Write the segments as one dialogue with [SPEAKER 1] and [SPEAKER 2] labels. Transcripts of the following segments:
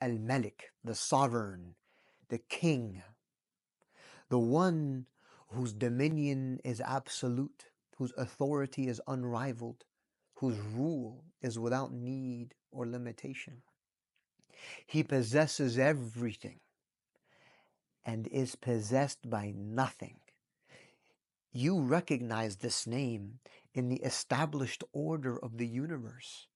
[SPEAKER 1] Al-Malik, the sovereign, the king, the one whose dominion is absolute, whose authority is unrivaled, whose rule is without need or limitation. He possesses everything and is possessed by nothing. You recognize this name in the established order of the universe,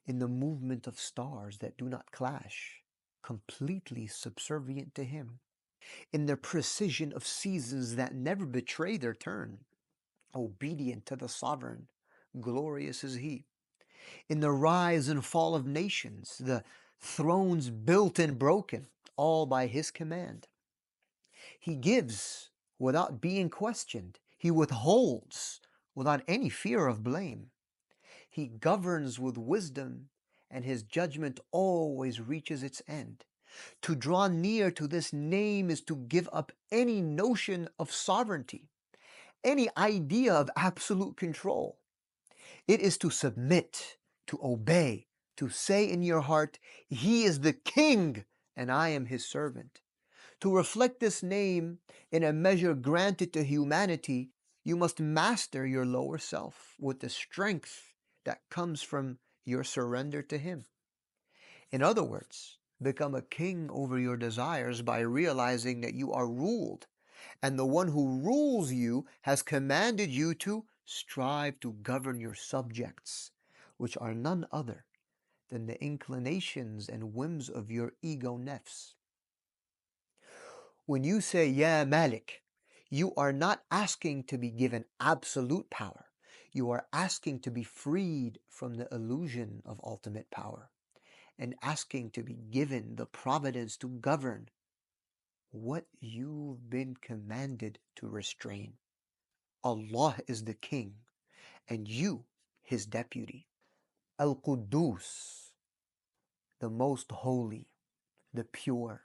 [SPEAKER 1] in the movement of stars that do not clash, completely subservient to him, in the precision of seasons that never betray their turn, obedient to the sovereign, glorious is he, in the rise and fall of nations, the thrones built and broken, all by his command. He gives without being questioned. He withholds without any fear of blame. He governs with wisdom, and his judgment always reaches its end. To draw near to this name is to give up any notion of sovereignty, any idea of absolute control. It is to submit, to obey, to say in your heart, He is the King and I am His servant. To reflect this name in a measure granted to humanity, you must master your lower self with the strength that comes from your surrender to Him. In other words, become a king over your desires by realizing that you are ruled, and the one who rules you has commanded you to strive to govern your subjects, which are none other than the inclinations and whims of your ego nafs. When you say, Ya Malik, you are not asking to be given absolute power. You are asking to be freed from the illusion of ultimate power and asking to be given the providence to govern what you've been commanded to restrain. Allah is the king and you his deputy. Al-Quddus, the most holy, the pure,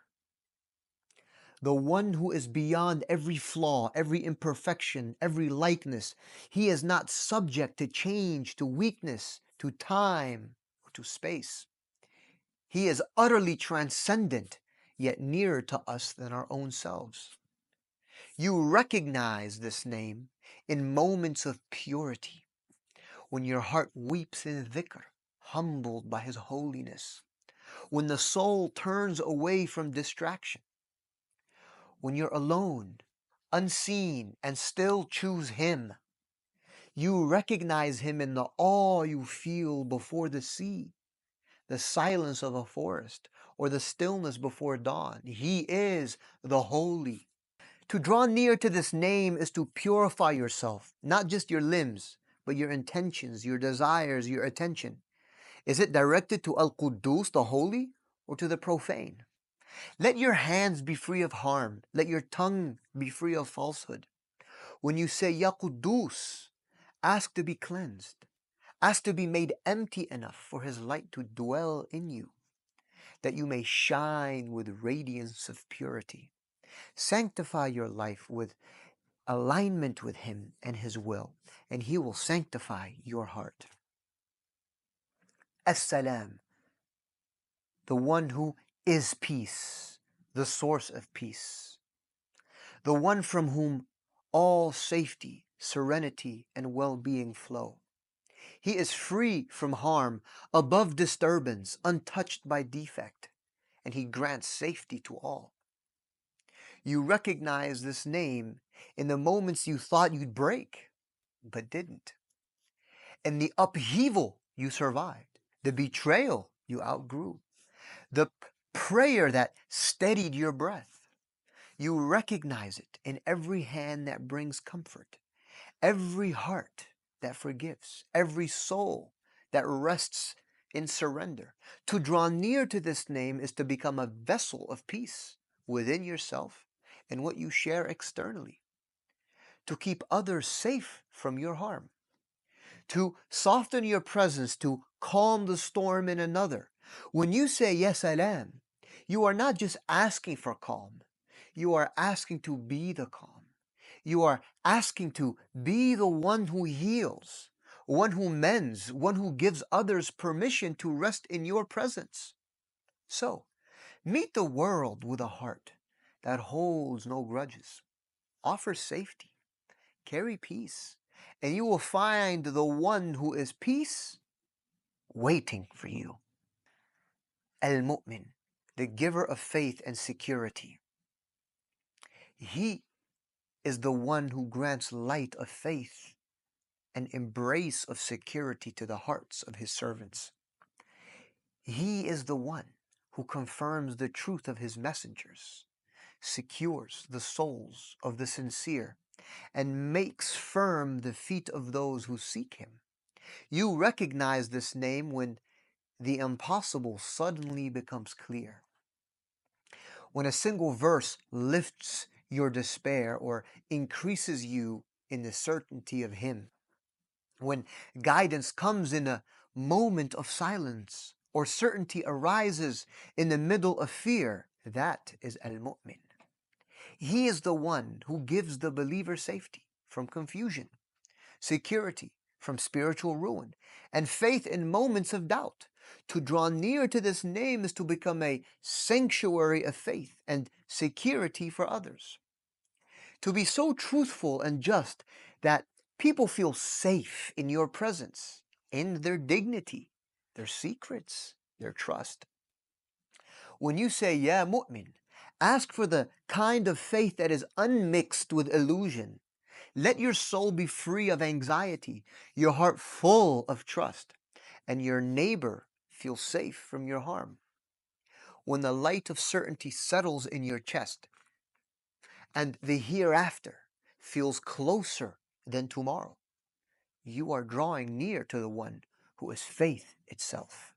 [SPEAKER 1] the one who is beyond every flaw, every imperfection, every likeness. He is not subject to change, to weakness, to time, or to space. He is utterly transcendent, yet nearer to us than our own selves. You recognize this name in moments of purity, when your heart weeps in dhikr, humbled by His holiness, when the soul turns away from distraction, when you're alone, unseen, and still choose Him. You recognize Him in the awe you feel before the sea, the silence of a forest, or the stillness before dawn. He is the holy. To draw near to this name is to purify yourself, not just your limbs, but your intentions, your desires, your attention. Is it directed to Al-Quddus, the holy, or to the profane? Let your hands be free of harm. Let your tongue be free of falsehood. When you say, Ya Quddus, ask to be cleansed. Ask to be made empty enough for His light to dwell in you, that you may shine with radiance of purity. Sanctify your life with alignment with Him and His will, and He will sanctify your heart. As-Salam, the one who is peace, the source of peace, the one from whom all safety, serenity, and well-being flow. He is free from harm, above disturbance, untouched by defect, and He grants safety to all. You recognize this name in the moments you thought you'd break, but didn't. In the upheaval you survived, the betrayal you outgrew, the prayer that steadied your breath. You recognize it in every hand that brings comfort, every heart that forgives, every soul that rests in surrender. To draw near to this name is to become a vessel of peace within yourself and what you share externally, to keep others safe from your harm, to soften your presence, to calm the storm in another. When you say Ya Salam, you are not just asking for calm, you are asking to be the calm. You are asking to be the one who heals, one who mends, one who gives others permission to rest in your presence. So, Meet the world with a heart that holds no grudges. Offer safety, carry peace, and you will find the one who is peace waiting for you. Al-Mu'min, the giver of faith and security. He is the one who grants light of faith and embrace of security to the hearts of his servants. He is the one who confirms the truth of his messengers, secures the souls of the sincere, and makes firm the feet of those who seek him. You recognize this name when the impossible suddenly becomes clear. When a single verse lifts your despair or increases you in the certainty of him. When guidance comes in a moment of silence or certainty arises in the middle of fear, that is Al-Mu'min. He is the one who gives the believer safety from confusion, security from spiritual ruin, and faith in moments of doubt. To draw near to this name is to become a sanctuary of faith and security for others. To be so truthful and just that people feel safe in your presence, in their dignity, their secrets, their trust. When you say, Ya Mu'min, ask for the kind of faith that is unmixed with illusion. Let your soul be free of anxiety, your heart full of trust, and your neighbor feel safe from your harm. When the light of certainty settles in your chest, and the hereafter feels closer than tomorrow, you are drawing near to the one who is faith itself.